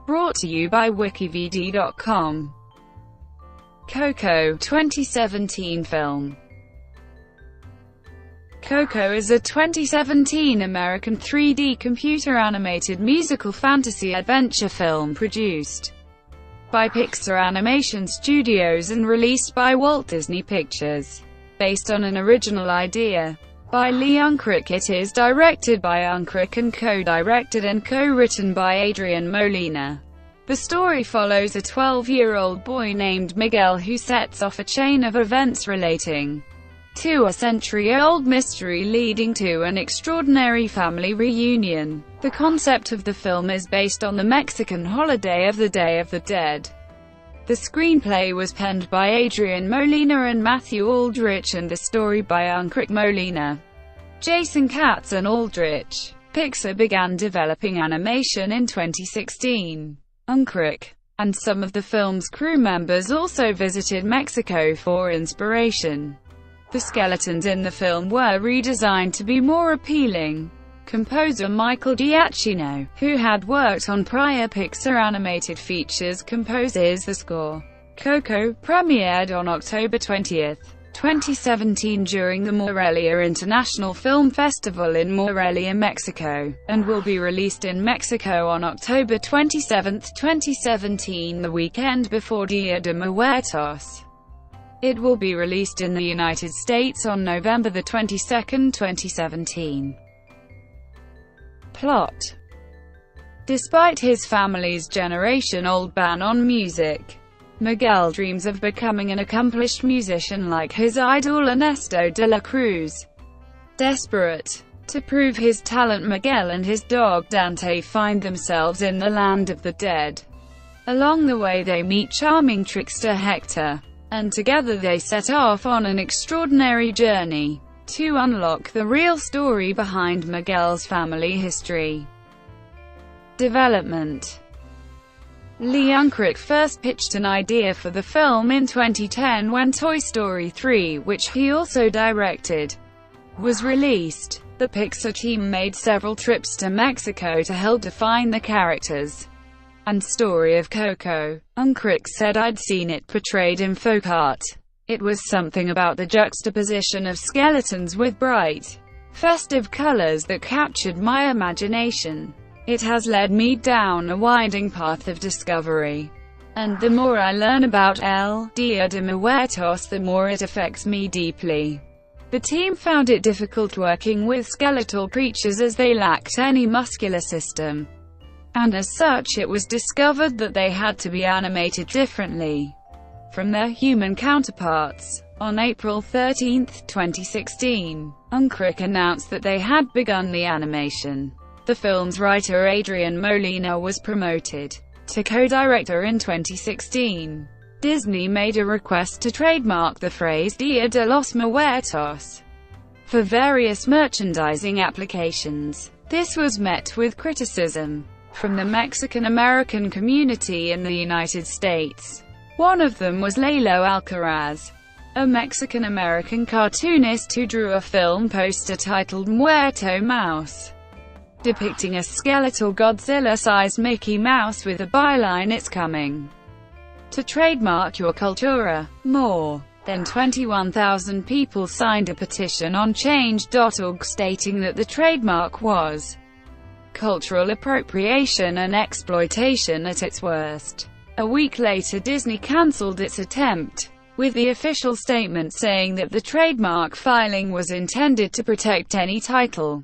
Brought to you by WikiVidi.com. Coco, 2017 film. Coco is a 2017 American 3D computer-animated musical fantasy adventure film produced by Pixar Animation Studios and released by Walt Disney Pictures. Based on an original idea by Lee Unkrich, it is directed by Unkrich and co-directed and co-written by Adrian Molina. The story follows a 12-year-old boy named Miguel who sets off a chain of events relating to a century-old mystery leading to an extraordinary family reunion. The concept of the film is based on the Mexican holiday of the Day of the Dead. The screenplay was penned by Adrian Molina and Matthew Aldrich and the story by Unkrich, Molina, Jason Katz and Aldrich. Pixar began developing animation in 2016. Unkrich and some of the film's crew members also visited Mexico for inspiration. The skeletons in the film were redesigned to be more appealing. Composer Michael Giacchino, who had worked on prior Pixar animated features, composes the score. Coco premiered on October 20, 2017 during the Morelia International Film Festival in Morelia, Mexico, and will be released in Mexico on October 27, 2017, the weekend before Dia de Muertos. It will be released in the United States on November 22, 2017. Plot. Despite his family's generation-old ban on music, Miguel dreams of becoming an accomplished musician like his idol Ernesto de la Cruz. Desperate to prove his talent, Miguel and his dog Dante find themselves in the land of the dead. Along the way they meet charming trickster Hector, and together they set off on an extraordinary journey to unlock the real story behind Miguel's family history. Development. Lee Unkrich first pitched an idea for the film in 2010 when Toy Story 3, which he also directed, was released. The Pixar team made several trips to Mexico to help define the characters and story of Coco. Unkrich said, "I'd seen it portrayed in folk art. It was something about the juxtaposition of skeletons with bright, festive colors that captured my imagination. It has led me down a winding path of discovery. And the more I learn about El Dia de Muertos, the more it affects me deeply." The team found it difficult working with skeletal creatures as they lacked any muscular system, and as such it was discovered that they had to be animated differently from their human counterparts. On April 13, 2016, Unkrich announced that they had begun the animation. The film's writer Adrian Molina was promoted to co-director in 2016. Disney made a request to trademark the phrase Dia de los Muertos for various merchandising applications. This was met with criticism from the Mexican-American community in the United States. One of them was Lalo Alcaraz, a Mexican-American cartoonist who drew a film poster titled Muerto Mouse, depicting a skeletal Godzilla-sized Mickey Mouse with the byline, "It's coming." To trademark your cultura, more than 21,000 people signed a petition on change.org stating that the trademark was cultural appropriation and exploitation at its worst. A week later, Disney cancelled its attempt, with the official statement saying that the trademark filing was intended to protect any title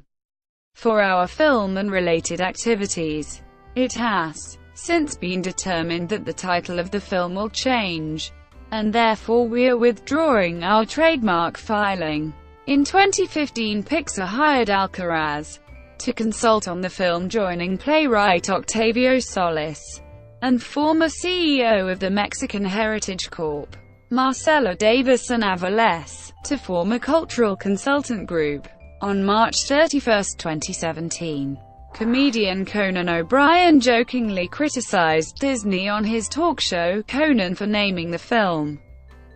for our film and related activities. It has since been determined that the title of the film will change, and therefore we are withdrawing our trademark filing. In 2015, Pixar hired Alcaraz to consult on the film, joining playwright Octavio Solis and former CEO of the Mexican Heritage Corp, Marcelo Davis and Avales, to form a cultural consultant group. On March 31, 2017, comedian Conan O'Brien jokingly criticized Disney on his talk show Conan for naming the film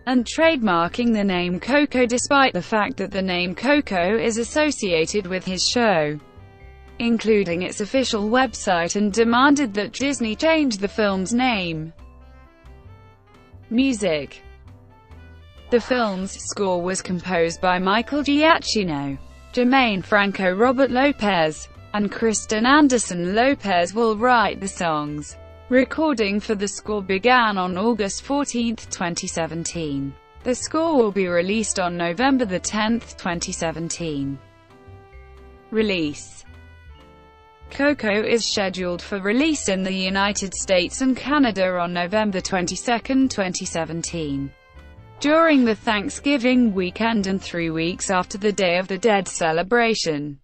and trademarking the name Coco, despite the fact that the name Coco is associated with his show. including its official website, and demanded that Disney change the film's name. Music. The film's score was composed by Michael Giacchino. Jermaine Franco, Robert Lopez, and Kristen Anderson Lopez will write the songs. Recording for the score began on August 14, 2017. The score will be released on November 10, 2017. Release. Coco is scheduled for release in the United States and Canada on November 22, 2017. During the Thanksgiving weekend and 3 weeks after the Day of the Dead celebration,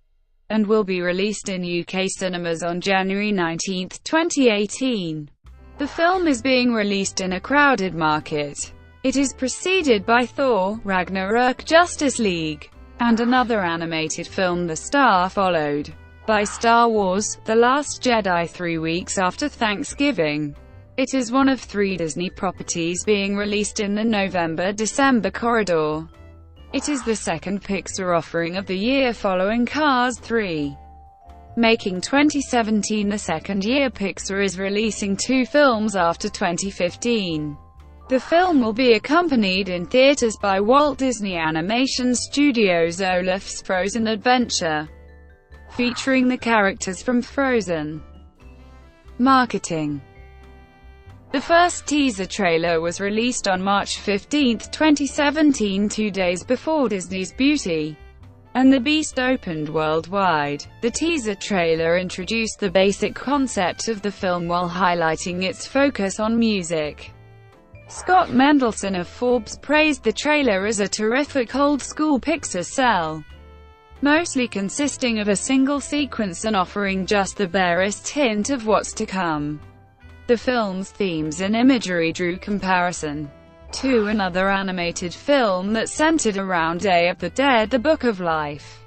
and will be released in UK cinemas on January 19, 2018. The film is being released in a crowded market. It is preceded by Thor: Ragnarok, Justice League, and another animated film, The Star, followed by Star Wars: The Last Jedi 3 weeks after Thanksgiving. It is one of 3 Disney properties being released in the November-December corridor. It is the second Pixar offering of the year following Cars 3, making 2017 the second year Pixar is releasing 2 films after 2015. The film will be accompanied in theaters by Walt Disney Animation Studios' Olaf's Frozen Adventure, featuring the characters from Frozen. Marketing. The first teaser trailer was released on March 15, 2017, 2 days before Disney's Beauty and the Beast opened worldwide. The teaser trailer introduced the basic concept of the film while highlighting its focus on music. Scott Mendelson of Forbes praised the trailer as a terrific old-school Pixar sell, mostly consisting of a single sequence and offering just the barest hint of what's to come. The film's themes and imagery drew comparison to another animated film that centered around Day of the Dead, The Book of Life.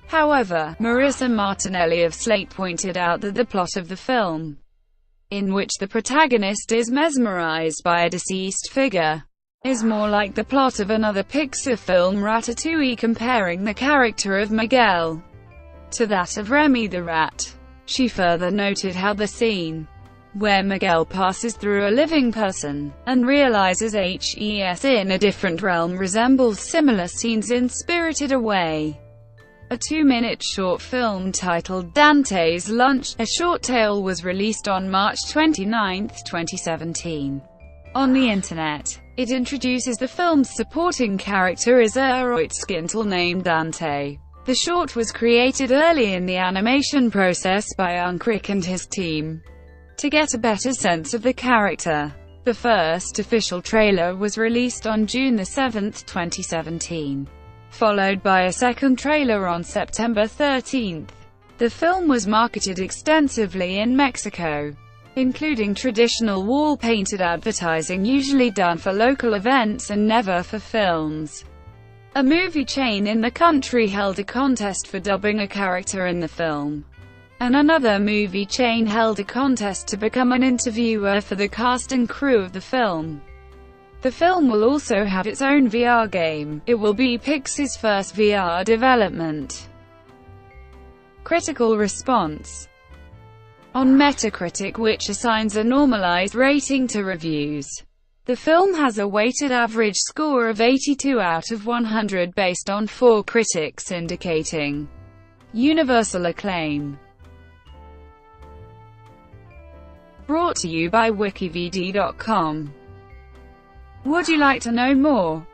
However, Marissa Martinelli of Slate pointed out that the plot of the film, in which the protagonist is mesmerized by a deceased figure, is more like the plot of another Pixar film, Ratatouille, comparing the character of Miguel to that of Remy the Rat. She further noted how the scene where Miguel passes through a living person and realizes he's in a different realm resembles similar scenes in Spirited Away, a 2-minute short film titled Dante's Lunch. A short tale was released on March 29, 2017. On the internet, it introduces the film's supporting character as a Reutzgintel named Dante. The short was created early in the animation process by Unkrich and his team to get a better sense of the character. The first official trailer was released on June 7, 2017, followed by a second trailer on September 13. The film was marketed extensively in Mexico, including traditional wall-painted advertising usually done for local events and never for films. A movie chain in the country held a contest for dubbing a character in the film, and another movie chain held a contest to become an interviewer for the cast and crew of the film. The film will also have its own VR game. It will be Pixar's first VR development. Critical response. On Metacritic, which assigns a normalized rating to reviews, the film has a weighted average score of 82 out of 100 based on 4 critics, indicating universal acclaim. Brought to you by WikiVidi.com. Would you like to know more?